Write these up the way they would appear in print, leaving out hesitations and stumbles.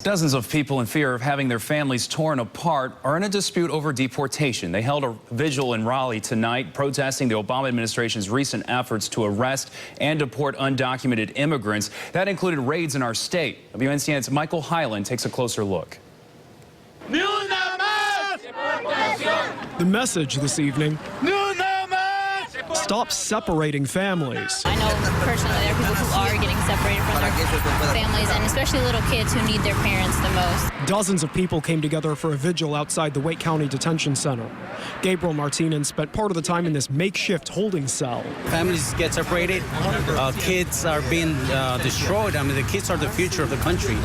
Dozens of people in fear of having their families torn apart are in a dispute over deportation. They held a vigil in Raleigh tonight, protesting the Obama administration's recent efforts to arrest and deport undocumented immigrants. That included raids in our state. WNCN's Michael Hyland takes a closer look. The message this evening: stop separating families. I know personally there are people who are getting separated from their families, and especially little kids who need their parents the most. Dozens of people came together for a vigil outside the Wake County Detention Center. Gabriel Martinez spent part of the time in this makeshift holding cell. Families get separated. Kids are being destroyed. I mean, the kids are the future of the country,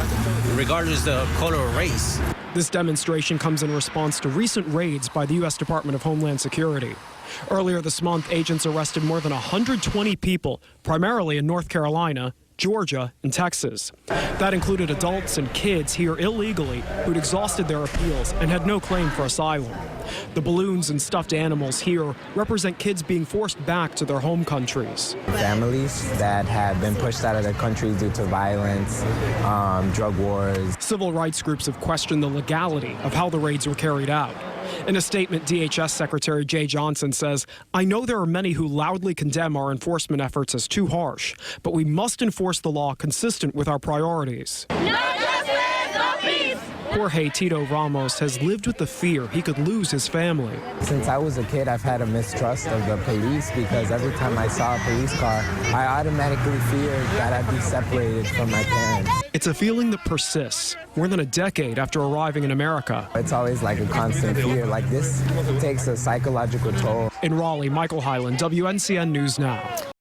regardless of color or race. This demonstration comes in response to recent raids by the U.S. Department of Homeland Security. Earlier this month, agents arrested more than 120 people, primarily in North Carolina, Georgia, and Texas. That included adults and kids here illegally who'd exhausted their appeals and had no claim for asylum. The balloons and stuffed animals here represent kids being forced back to their home countries. Families that have been pushed out of their countries due to violence, drug wars. Civil rights groups have questioned the legality of how the raids were carried out. In a statement, DHS Secretary Jay Johnson says, "I know there are many who loudly condemn our enforcement efforts as too harsh, but we must enforce the law consistent with our priorities." No justice, no peace. Jorge Tito Ramos has lived with the fear he could lose his family. Since I was a kid, I've had a mistrust of the police because every time I saw a police car, I automatically feared that I'd be separated from my parents. It's a feeling that persists more than a decade after arriving in America. It's always like a constant fear. Like this takes a psychological toll. In Raleigh, Michael Hyland, WNCN News Now.